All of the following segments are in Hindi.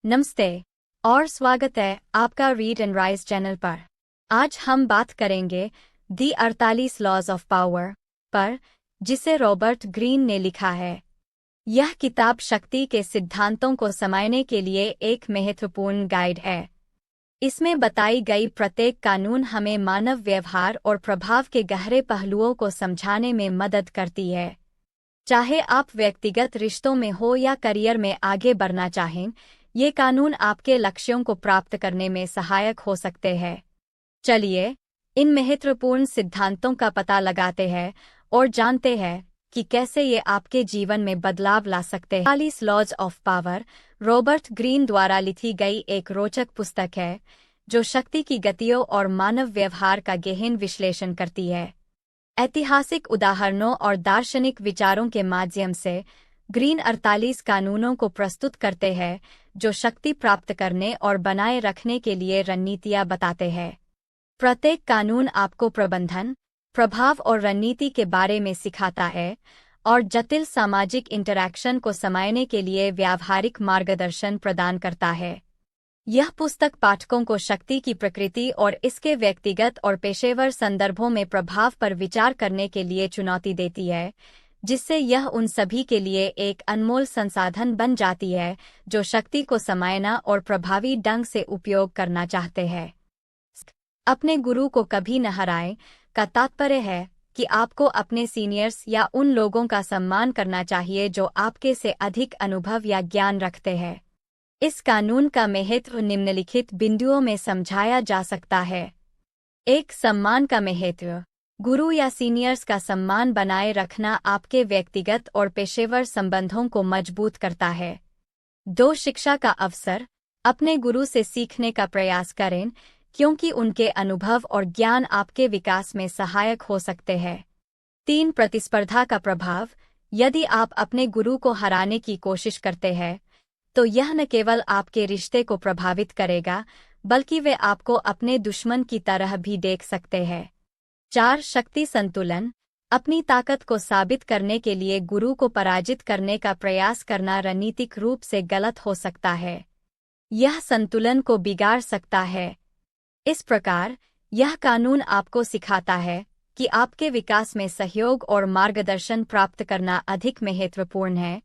नमस्ते और स्वागत है आपका रीड एंड राइज चैनल पर। आज हम बात करेंगे दी 48 लॉज ऑफ पावर पर, जिसे रॉबर्ट ग्रीन ने लिखा है। यह किताब शक्ति के सिद्धांतों को समझने के लिए एक महत्वपूर्ण गाइड है। इसमें बताई गई प्रत्येक कानून हमें मानव व्यवहार और प्रभाव के गहरे पहलुओं को समझाने में मदद करती है। चाहे आप व्यक्तिगत रिश्तों में हो या करियर में आगे बढ़ना चाहें, ये कानून आपके लक्ष्यों को प्राप्त करने में सहायक हो सकते हैं। चलिए इन महत्वपूर्ण सिद्धांतों का पता लगाते हैं और जानते हैं कि कैसे ये आपके जीवन में बदलाव ला सकते हैं। 48 laws of power Robert Greene द्वारा लिखी गई एक रोचक पुस्तक है जो शक्ति की गतियों और मानव व्यवहार का गहन विश्लेषण करती है। ऐतिहासिक उदाहरणों और दार्शनिक विचारों के माध्यम से ग्रीन 48 कानूनों को प्रस्तुत करते हैं जो शक्ति प्राप्त करने और बनाए रखने के लिए रणनीतियाँ बताते हैं। प्रत्येक कानून आपको प्रबंधन, प्रभाव और रणनीति के बारे में सिखाता है और जटिल सामाजिक इंटरैक्शन को समझने के लिए व्यावहारिक मार्गदर्शन प्रदान करता है। यह पुस्तक पाठकों को शक्ति की प्रकृति और इसके व्यक्तिगत और पेशेवर संदर्भों में प्रभाव पर विचार करने के लिए चुनौती देती है, जिससे यह उन सभी के लिए एक अनमोल संसाधन बन जाती है जो शक्ति को समझना और प्रभावी ढंग से उपयोग करना चाहते हैं। अपने गुरु को कभी न हराएं का तात्पर्य है कि आपको अपने सीनियर्स या उन लोगों का सम्मान करना चाहिए जो आपके से अधिक अनुभव या ज्ञान रखते हैं। इस कानून का महत्व निम्नलिखित बिंदुओं में समझाया जा सकता है। 1. सम्मान का महत्व। गुरु या सीनियर्स का सम्मान बनाए रखना आपके व्यक्तिगत और पेशेवर संबंधों को मजबूत करता है। 2. शिक्षा का अवसर। अपने गुरु से सीखने का प्रयास करें क्योंकि उनके अनुभव और ज्ञान आपके विकास में सहायक हो सकते हैं। 3. प्रतिस्पर्धा का प्रभाव। यदि आप अपने गुरु को हराने की कोशिश करते हैं तो यह न केवल आपके रिश्ते को प्रभावित करेगा बल्कि वे आपको अपने दुश्मन की तरह भी देख सकते हैं। 4. शक्ति संतुलन। अपनी ताकत को साबित करने के लिए गुरु को पराजित करने का प्रयास करना रणनीतिक रूप से गलत हो सकता है। यह संतुलन को बिगाड़ सकता है। इस प्रकार यह कानून आपको सिखाता है कि आपके विकास में सहयोग और मार्गदर्शन प्राप्त करना अधिक महत्वपूर्ण है,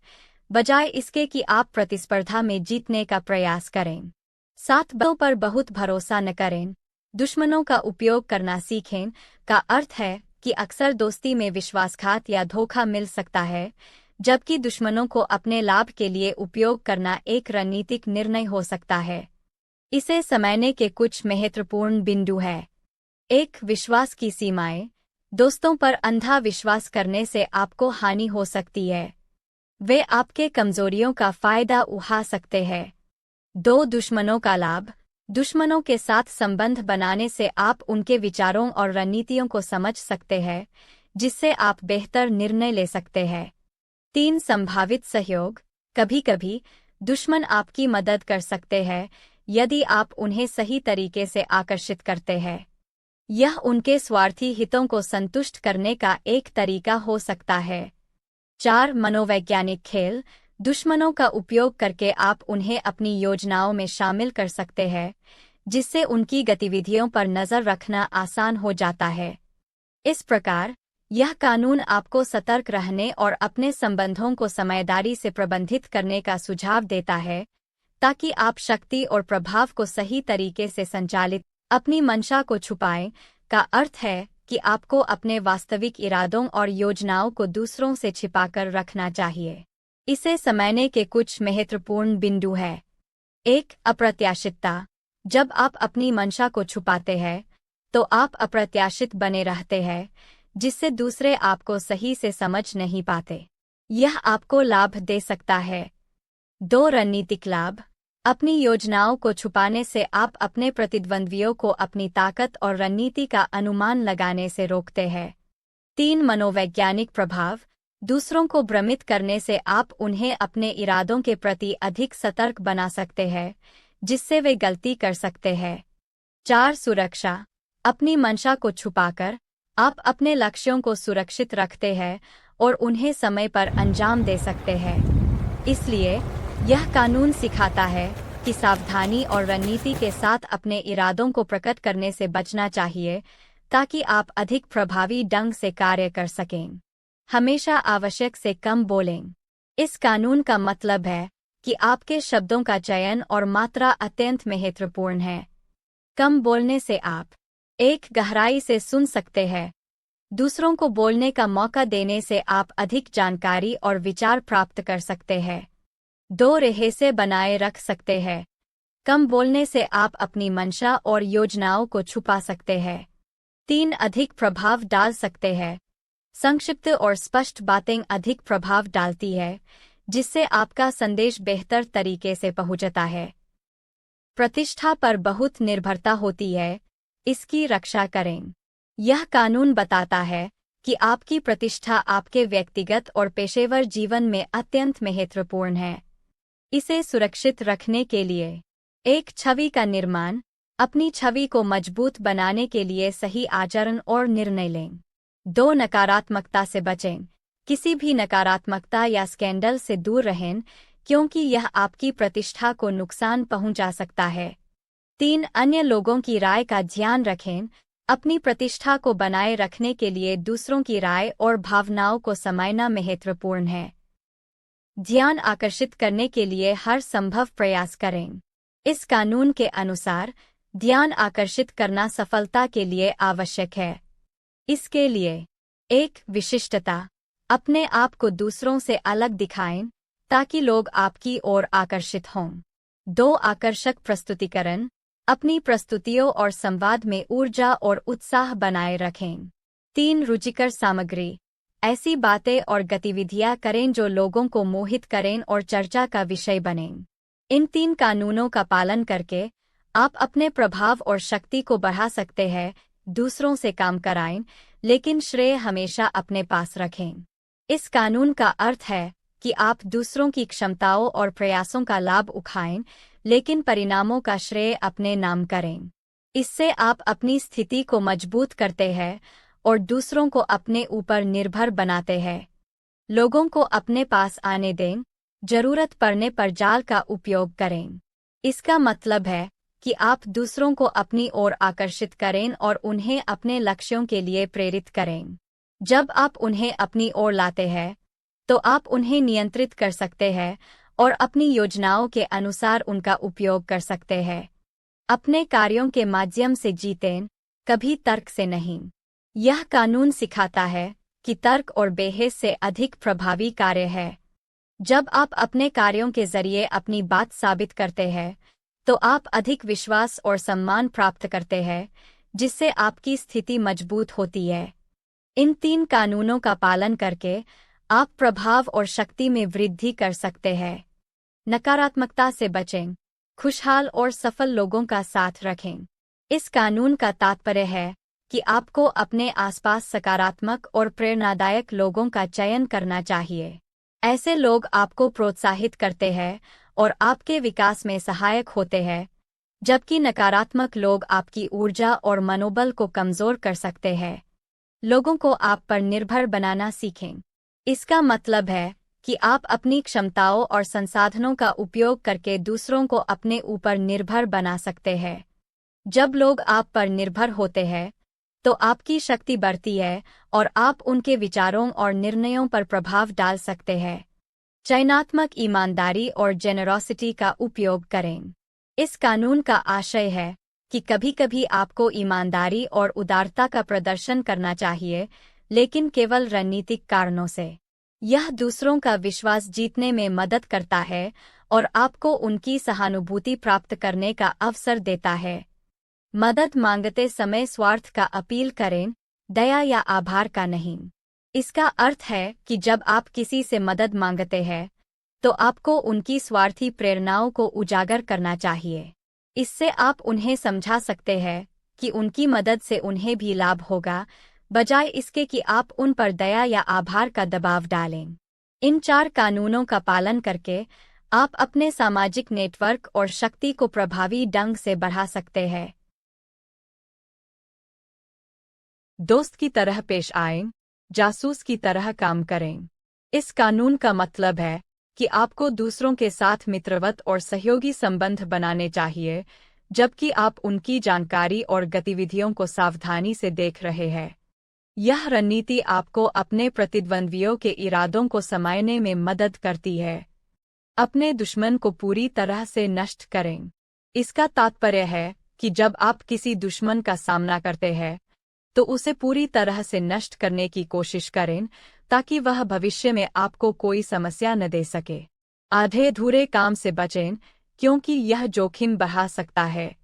बजाय इसके कि आप प्रतिस्पर्धा में जीतने का प्रयास करें। 7. बलों पर बहुत भरोसा न करें। दुश्मनों का उपयोग करना सीखें का अर्थ है कि अक्सर दोस्ती में विश्वासघात या धोखा मिल सकता है, जबकि दुश्मनों को अपने लाभ के लिए उपयोग करना एक रणनीतिक निर्णय हो सकता है। इसे समझने के कुछ महत्वपूर्ण बिंदु हैं। 1. विश्वास की सीमाएं। दोस्तों पर अंधा विश्वास करने से आपको हानि हो सकती है। वे आपके कमजोरियों का फायदा उठा सकते हैं। 2. दुश्मनों का लाभ। दुश्मनों के साथ संबंध बनाने से आप उनके विचारों और रणनीतियों को समझ सकते हैं, जिससे आप बेहतर निर्णय ले सकते हैं। 3. संभावित सहयोग। कभी-कभी दुश्मन आपकी मदद कर सकते हैं यदि आप उन्हें सही तरीके से आकर्षित करते हैं। यह उनके स्वार्थी हितों को संतुष्ट करने का एक तरीका हो सकता है। 4. मनोवैज्ञानिक खेल। दुश्मनों का उपयोग करके आप उन्हें अपनी योजनाओं में शामिल कर सकते हैं, जिससे उनकी गतिविधियों पर नज़र रखना आसान हो जाता है। इस प्रकार यह कानून आपको सतर्क रहने और अपने संबंधों को समझदारी से प्रबंधित करने का सुझाव देता है, ताकि आप शक्ति और प्रभाव को सही तरीके से संचालित। अपनी मंशा को छुपाएं का अर्थ है कि आपको अपने वास्तविक इरादों और योजनाओं को दूसरों से छिपाकर रखना चाहिए। इसे समझने के कुछ महत्वपूर्ण बिंदु हैं। 1. अप्रत्याशितता। जब आप अपनी मंशा को छुपाते हैं तो आप अप्रत्याशित बने रहते हैं, जिससे दूसरे आपको सही से समझ नहीं पाते। यह आपको लाभ दे सकता है। 2. रणनीतिक लाभ। अपनी योजनाओं को छुपाने से आप अपने प्रतिद्वंद्वियों को अपनी ताकत और रणनीति का अनुमान लगाने से रोकते हैं। 3. मनोवैज्ञानिक प्रभाव। दूसरों को भ्रमित करने से आप उन्हें अपने इरादों के प्रति अधिक सतर्क बना सकते हैं, जिससे वे गलती कर सकते हैं। 4. सुरक्षा। अपनी मंशा को छुपाकर आप अपने लक्ष्यों को सुरक्षित रखते हैं और उन्हें समय पर अंजाम दे सकते हैं। इसलिए यह कानून सिखाता है कि सावधानी और रणनीति के साथ अपने इरादों को प्रकट करने से बचना चाहिए ताकि आप अधिक प्रभावी ढंग से कार्य कर सकें। हमेशा आवश्यक से कम बोलें। इस कानून का मतलब है कि आपके शब्दों का चयन और मात्रा अत्यंत महत्वपूर्ण है। कम बोलने से आप एक गहराई से सुन सकते हैं। दूसरों को बोलने का मौका देने से आप अधिक जानकारी और विचार प्राप्त कर सकते हैं। दो रहस्य बनाए रख सकते हैं। कम बोलने से आप अपनी मंशा और योजनाओं को छुपा सकते हैं। 3 अधिक प्रभाव डाल सकते हैं। संक्षिप्त और स्पष्ट बातें अधिक प्रभाव डालती है, जिससे आपका संदेश बेहतर तरीके से पहुंचता है। प्रतिष्ठा पर बहुत निर्भरता होती है, इसकी रक्षा करें। यह कानून बताता है कि आपकी प्रतिष्ठा आपके व्यक्तिगत और पेशेवर जीवन में अत्यंत महत्वपूर्ण है। इसे सुरक्षित रखने के लिए एक छवि का निर्माण, अपनी छवि को मजबूत बनाने के लिए सही आचरण और निर्णय लें। 2 नकारात्मकता से बचें। किसी भी नकारात्मकता या स्कैंडल से दूर रहें, क्योंकि यह आपकी प्रतिष्ठा को नुकसान पहुंचा सकता है। 3 अन्य लोगों की राय का ध्यान रखें। अपनी प्रतिष्ठा को बनाए रखने के लिए दूसरों की राय और भावनाओं को समझना महत्वपूर्ण है। ध्यान आकर्षित करने के लिए हर संभव प्रयास करें। इस कानून के अनुसार ध्यान आकर्षित करना सफलता के लिए आवश्यक है। इसके लिए एक विशिष्टता, अपने आप को दूसरों से अलग दिखाएं ताकि लोग आपकी ओर आकर्षित हों। 2 आकर्षक प्रस्तुतिकरण, अपनी प्रस्तुतियों और संवाद में ऊर्जा और उत्साह बनाए रखें। 3 रुचिकर सामग्री, ऐसी बातें और गतिविधियां करें जो लोगों को मोहित करें और चर्चा का विषय बनें। इन 3 कानूनों का पालन करके आप अपने प्रभाव और शक्ति को बढ़ा सकते हैं। दूसरों से काम कराएं, लेकिन श्रेय हमेशा अपने पास रखें। इस कानून का अर्थ है कि आप दूसरों की क्षमताओं और प्रयासों का लाभ उठाएं, लेकिन परिणामों का श्रेय अपने नाम करें। इससे आप अपनी स्थिति को मजबूत करते हैं और दूसरों को अपने ऊपर निर्भर बनाते हैं। लोगों को अपने पास आने दें, जरूरत पड़ने पर जाल का उपयोग करें। इसका मतलब है कि आप दूसरों को अपनी ओर आकर्षित करें और उन्हें अपने लक्ष्यों के लिए प्रेरित करें। जब आप उन्हें अपनी ओर लाते हैं, तो आप उन्हें नियंत्रित कर सकते हैं और अपनी योजनाओं के अनुसार उनका उपयोग कर सकते हैं। अपने कार्यों के माध्यम से जीतें, कभी तर्क से नहीं। यह कानून सिखाता है कि तर्क और बहस से अधिक प्रभावी कार्य है। जब आप अपने कार्यों के जरिए अपनी बात साबित करते हैं, तो आप अधिक विश्वास और सम्मान प्राप्त करते हैं, जिससे आपकी स्थिति मजबूत होती है। इन 3 कानूनों का पालन करके आप प्रभाव और शक्ति में वृद्धि कर सकते हैं। नकारात्मकता से बचें, खुशहाल और सफल लोगों का साथ रखें। इस कानून का तात्पर्य है कि आपको अपने आसपास सकारात्मक और प्रेरणादायक लोगों का चयन करना चाहिए। ऐसे लोग आपको प्रोत्साहित करते हैं और आपके विकास में सहायक होते हैं, जबकि नकारात्मक लोग आपकी ऊर्जा और मनोबल को कमजोर कर सकते हैं। लोगों को आप पर निर्भर बनाना सीखें। इसका मतलब है कि आप अपनी क्षमताओं और संसाधनों का उपयोग करके दूसरों को अपने ऊपर निर्भर बना सकते हैं। जब लोग आप पर निर्भर होते हैं, तो आपकी शक्ति बढ़ती है और आप उनके विचारों और निर्णयों पर प्रभाव डाल सकते हैं। चयनात्मक ईमानदारी और जेनरोसिटी का उपयोग करें। इस कानून का आशय है कि कभी-कभी आपको ईमानदारी और उदारता का प्रदर्शन करना चाहिए, लेकिन केवल रणनीतिक कारणों से। यह दूसरों का विश्वास जीतने में मदद करता है और आपको उनकी सहानुभूति प्राप्त करने का अवसर देता है। मदद मांगते समय स्वार्थ का अपील करें, दया या आभार का नहीं। इसका अर्थ है कि जब आप किसी से मदद मांगते हैं, तो आपको उनकी स्वार्थी प्रेरणाओं को उजागर करना चाहिए। इससे आप उन्हें समझा सकते हैं कि उनकी मदद से उन्हें भी लाभ होगा, बजाय इसके कि आप उन पर दया या आभार का दबाव डालें। इन 4 कानूनों का पालन करके आप अपने सामाजिक नेटवर्क और शक्ति को प्रभावी ढंग से बढ़ा सकते हैं। दोस्त की तरह पेश आएं, जासूस की तरह काम करें। इस कानून का मतलब है कि आपको दूसरों के साथ मित्रवत और सहयोगी संबंध बनाने चाहिए, जबकि आप उनकी जानकारी और गतिविधियों को सावधानी से देख रहे हैं। यह रणनीति आपको अपने प्रतिद्वंद्वियों के इरादों को समझने में मदद करती है। अपने दुश्मन को पूरी तरह से नष्ट करें। इसका तात्पर्य है कि जब आप किसी दुश्मन का सामना करते हैं, तो उसे पूरी तरह से नष्ट करने की कोशिश करें ताकि वह भविष्य में आपको कोई समस्या न दे सके। आधे-अधूरे काम से बचें, क्योंकि यह जोखिम बढ़ा सकता है।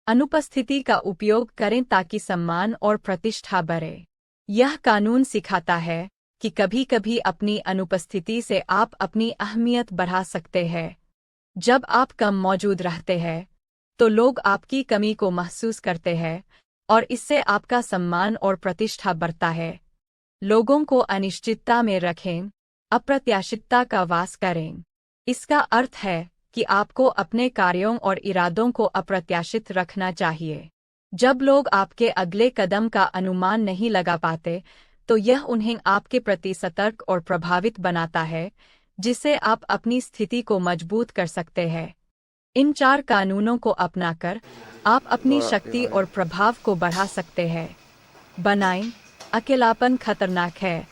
अनुपस्थिति का उपयोग करें ताकि सम्मान और प्रतिष्ठा बढ़े। यह कानून सिखाता है कि कभी-कभी अपनी अनुपस्थिति से आप अपनी अहमियत बढ़ा सकते हैं। जब आप कम मौजूद रहते हैं, तो लोग आपकी कमी को महसूस करते हैं और इससे आपका सम्मान और प्रतिष्ठा बढ़ता है। लोगों को अनिश्चितता में रखें, अप्रत्याशितता का वास करें। इसका अर्थ है कि आपको अपने कार्यों और इरादों को अप्रत्याशित रखना चाहिए। जब लोग आपके अगले कदम का अनुमान नहीं लगा पाते, तो यह उन्हें आपके प्रति सतर्क और प्रभावित बनाता है, जिससे आप अपनी स्थिति को मजबूत कर सकते हैं। इन 4 कानूनों को अपनाकर आप अपनी शक्ति और प्रभाव को बढ़ा सकते हैं। बनाएं, अकेलापन खतरनाक है।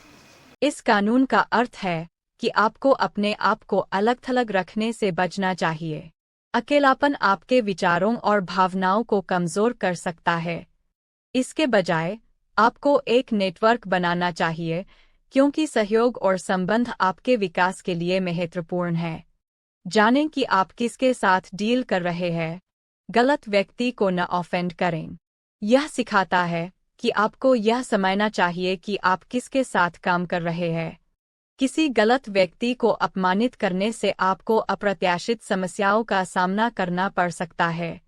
इस कानून का अर्थ है कि आपको अपने आप को अलग-थलग रखने से बचना चाहिए। अकेलापन आपके विचारों और भावनाओं को कमजोर कर सकता है। इसके बजाय आपको एक नेटवर्क बनाना चाहिए, क्योंकि सहयोग और संबंध आपके विकास के लिए महत्वपूर्ण है। जानें कि आप किसके साथ डील कर रहे हैं। गलत व्यक्ति को न ऑफेंड करें। यह सिखाता है कि आपको यह समझना चाहिए कि आप किसके साथ काम कर रहे हैं। किसी गलत व्यक्ति को अपमानित करने से आपको अप्रत्याशित समस्याओं का सामना करना पड़ सकता है।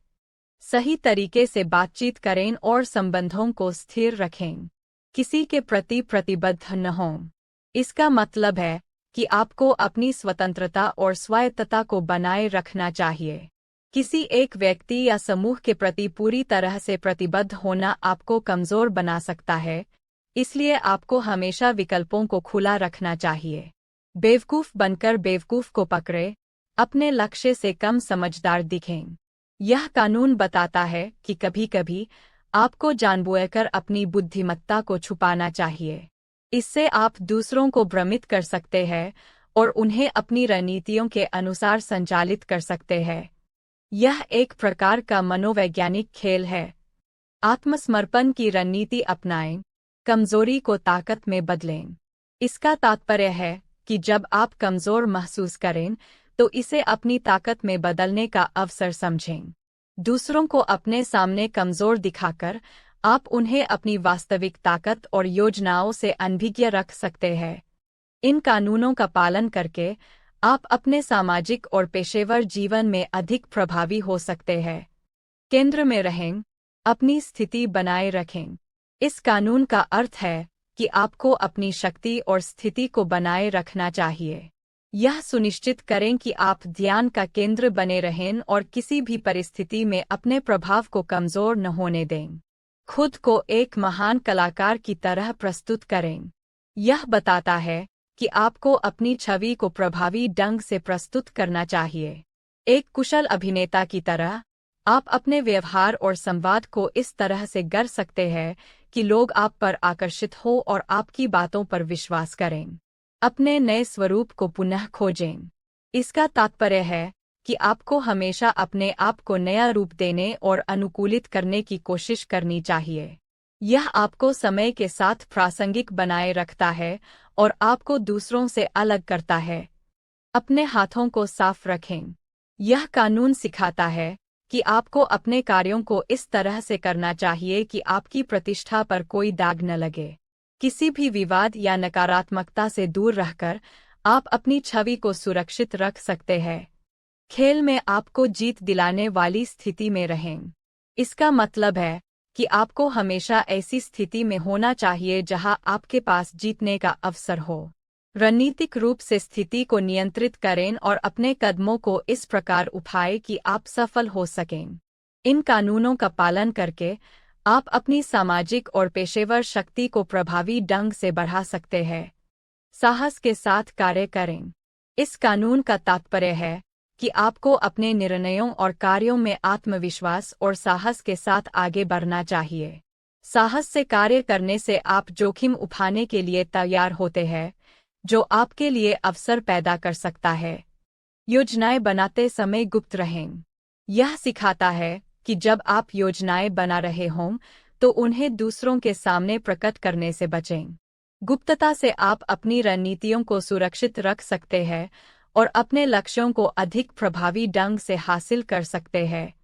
सही तरीके से बातचीत करें और संबंधों को स्थिर रखें। किसी के प्रति प्रतिबद्ध न हों। इसका मतलब है कि आपको अपनी स्वतंत्रता और स्वायत्तता को बनाए रखना चाहिए। किसी एक व्यक्ति या समूह के प्रति पूरी तरह से प्रतिबद्ध होना आपको कमजोर बना सकता है, इसलिए आपको हमेशा विकल्पों को खुला रखना चाहिए। बेवकूफ़ बनकर बेवकूफ़ को पकड़े, अपने लक्ष्य से कम समझदार दिखें। यह कानून बताता है कि कभी-कभी आपको जानबूझकर अपनी बुद्धिमत्ता को छुपाना चाहिए। इससे आप दूसरों को भ्रमित कर सकते हैं और उन्हें अपनी रणनीतियों के अनुसार संचालित कर सकते हैं। यह एक प्रकार का मनोवैज्ञानिक खेल है। आत्मसमर्पण की रणनीति अपनाएं, कमजोरी को ताकत में बदलें। इसका तात्पर्य है कि जब आप कमजोर महसूस करें, तो इसे अपनी ताकत में बदलने का अवसर समझें। दूसरों को अपने सामने कमजोर दिखाकर आप उन्हें अपनी वास्तविक ताकत और योजनाओं से अनभिज्ञ रख सकते हैं। इन कानूनों का पालन करके आप अपने सामाजिक और पेशेवर जीवन में अधिक प्रभावी हो सकते हैं। केंद्र में रहें, अपनी स्थिति बनाए रखें। इस कानून का अर्थ है कि आपको अपनी शक्ति और स्थिति को बनाए रखना चाहिए। यह सुनिश्चित करें कि आप ध्यान का केंद्र बने रहें और किसी भी परिस्थिति में अपने प्रभाव को कमजोर न होने दें। खुद को एक महान कलाकार की तरह प्रस्तुत करें। यह बताता है कि आपको अपनी छवि को प्रभावी ढंग से प्रस्तुत करना चाहिए। एक कुशल अभिनेता की तरह, आप अपने व्यवहार और संवाद को इस तरह से कर सकते हैं कि लोग आप पर आकर्षित हो और आपकी बातों पर विश्वास करें। अपने नए स्वरूप को पुनः खोजें। इसका तात्पर्य है कि आपको हमेशा अपने आप को नया रूप देने और अनुकूलित करने की कोशिश करनी चाहिए। यह आपको समय के साथ प्रासंगिक बनाए रखता है और आपको दूसरों से अलग करता है। अपने हाथों को साफ रखें। यह कानून सिखाता है कि आपको अपने कार्यों को इस तरह से करना चाहिए कि आपकी प्रतिष्ठा पर कोई दाग न लगे। किसी भी विवाद या नकारात्मकता से दूर रहकर आप अपनी छवि को सुरक्षित रख सकते हैं। खेल में आपको जीत दिलाने वाली स्थिति में रहें। इसका मतलब है कि आपको हमेशा ऐसी स्थिति में होना चाहिए जहां आपके पास जीतने का अवसर हो। रणनीतिक रूप से स्थिति को नियंत्रित करें और अपने कदमों को इस प्रकार उठाएं कि आप सफल हो सकें। इन कानूनों का पालन करके आप अपनी सामाजिक और पेशेवर शक्ति को प्रभावी ढंग से बढ़ा सकते हैं। साहस के साथ कार्य करें। इस कानून का तात्पर्य है कि आपको अपने निर्णयों और कार्यों में आत्मविश्वास और साहस के साथ आगे बढ़ना चाहिए। साहस से कार्य करने से आप जोखिम उठाने के लिए तैयार होते हैं, जो आपके लिए अवसर पैदा कर सकता है। योजनाएं बनाते समय गुप्त रहें। यह सिखाता है कि जब आप योजनाएं बना रहे हों तो उन्हें दूसरों के सामने प्रकट करने से बचें। गुप्तता से आप अपनी रणनीतियों को सुरक्षित रख सकते हैं और अपने लक्ष्यों को अधिक प्रभावी ढंग से हासिल कर सकते हैं।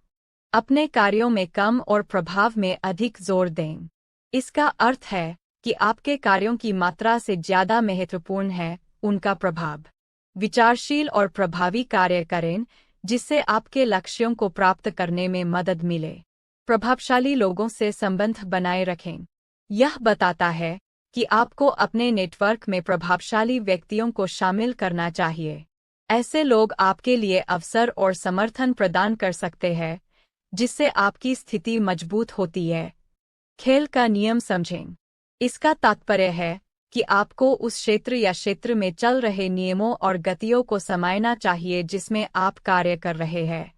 अपने कार्यों में कम और प्रभाव में अधिक जोर दें। इसका अर्थ है कि आपके कार्यों की मात्रा से ज्यादा महत्वपूर्ण है उनका प्रभाव। विचारशील और प्रभावी कार्य करें जिससे आपके लक्ष्यों को प्राप्त करने में मदद मिले। प्रभावशाली लोगों से संबंध बनाए रखें। यह बताता है कि आपको अपने नेटवर्क में प्रभावशाली व्यक्तियों को शामिल करना चाहिए। ऐसे लोग आपके लिए अवसर और समर्थन प्रदान कर सकते हैं, जिससे आपकी स्थिति मजबूत होती है। खेल का नियम समझें। इसका तात्पर्य है कि आपको उस क्षेत्र या क्षेत्र में चल रहे नियमों और गतियों को समझना चाहिए जिसमें आप कार्य कर रहे हैं।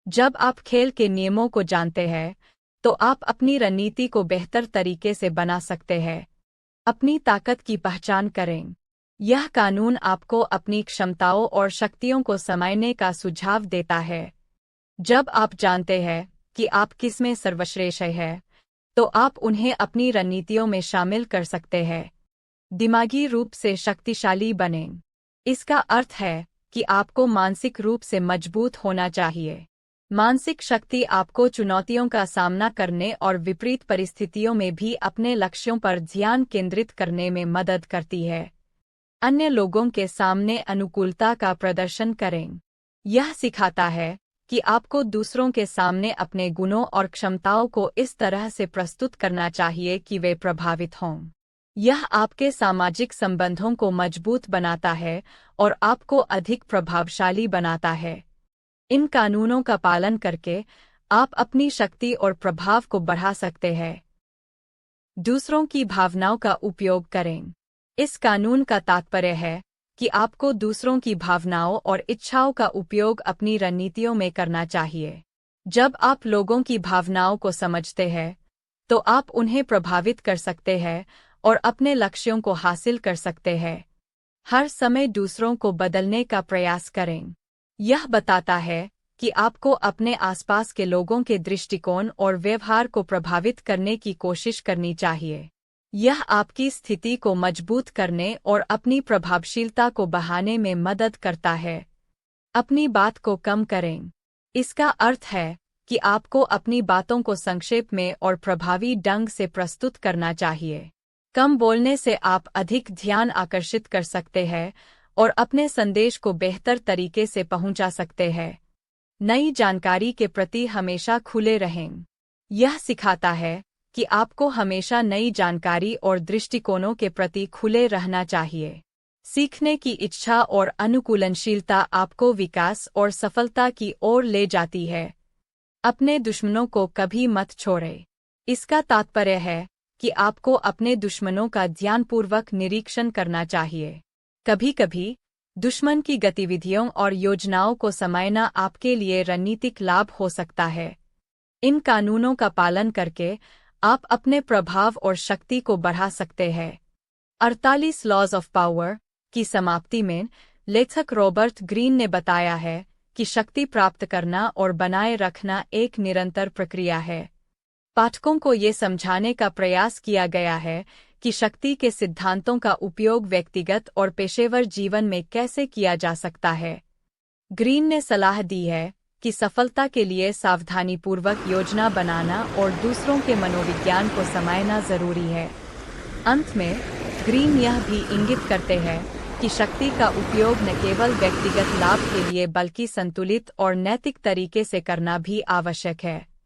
जब आप खेल के नियमों को जानते हैं, तो आप अपनी रणनीति को बेहतर तरीके से बना सकते हैं। अपनी ताकत की पहचान करें। यह कानून आपको अपनी क्षमताओं और शक्तियों को समझने का सुझाव देता है। जब आप जानते हैं कि आप किसमें सर्वश्रेष्ठ हैं, तो आप उन्हें अपनी रणनीतियों में शामिल कर सकते हैं। दिमागी रूप से शक्तिशाली बनें। इसका अर्थ है कि आपको मानसिक रूप से मजबूत होना चाहिए। मानसिक शक्ति आपको चुनौतियों का सामना करने और विपरीत परिस्थितियों में भी अपने लक्ष्यों पर ध्यान केंद्रित करने में मदद करती है। अन्य लोगों के सामने अनुकूलता का प्रदर्शन करें। यह सिखाता है कि आपको दूसरों के सामने अपने गुणों और क्षमताओं को इस तरह से प्रस्तुत करना चाहिए कि वे प्रभावित हों। यह आपके सामाजिक संबंधों को मजबूत बनाता है और आपको अधिक प्रभावशाली बनाता है। इन कानूनों का पालन करके आप अपनी शक्ति और प्रभाव को बढ़ा सकते हैं। दूसरों की भावनाओं का उपयोग करें। इस कानून का तात्पर्य है कि आपको दूसरों की भावनाओं और इच्छाओं का उपयोग अपनी रणनीतियों में करना चाहिए। जब आप लोगों की भावनाओं को समझते हैं, तो आप उन्हें प्रभावित कर सकते हैं और अपने लक्ष्यों को हासिल कर सकते हैं। हर समय दूसरों को बदलने का प्रयास करें। यह बताता है कि आपको अपने आसपास के लोगों के दृष्टिकोण और व्यवहार को प्रभावित करने की कोशिश करनी चाहिए। यह आपकी स्थिति को मजबूत करने और अपनी प्रभावशीलता को बढ़ाने में मदद करता है। अपनी बात को कम करें। इसका अर्थ है कि आपको अपनी बातों को संक्षेप में और प्रभावी ढंग से प्रस्तुत करना चाहिए। कम बोलने से आप अधिक ध्यान आकर्षित कर सकते हैं और अपने संदेश को बेहतर तरीके से पहुंचा सकते हैं। नई जानकारी के प्रति हमेशा खुले रहें। यह सिखाता है कि आपको हमेशा नई जानकारी और दृष्टिकोणों के प्रति खुले रहना चाहिए। सीखने की इच्छा और अनुकूलनशीलता आपको विकास और सफलता की ओर ले जाती है। अपने दुश्मनों को कभी मत छोड़ें। इसका तात्पर्य है कि आपको अपने दुश्मनों का ध्यानपूर्वक निरीक्षण करना चाहिए। कभी-कभी दुश्मन की गतिविधियों और योजनाओं को समझना आपके लिए रणनीतिक लाभ हो सकता है। इन कानूनों का पालन करके आप अपने प्रभाव और शक्ति को बढ़ा सकते हैं। 48 लॉज ऑफ पावर की समाप्ति में लेखक रॉबर्ट ग्रीन ने बताया है कि शक्ति प्राप्त करना और बनाए रखना एक निरंतर प्रक्रिया है। पाठकों को ये समझाने का प्रयास किया गया है कि शक्ति के सिद्धांतों का उपयोग व्यक्तिगत और पेशेवर जीवन में कैसे किया जा सकता है। ग्रीन ने सलाह दी है कि सफलता के लिए सावधानीपूर्वक योजना बनाना और दूसरों के मनोविज्ञान को समझना जरूरी है। अंत में ग्रीन यह भी इंगित करते हैं कि शक्ति का उपयोग न केवल व्यक्तिगत लाभ के लिए बल्कि संतुलित और नैतिक तरीके से करना भी आवश्यक है।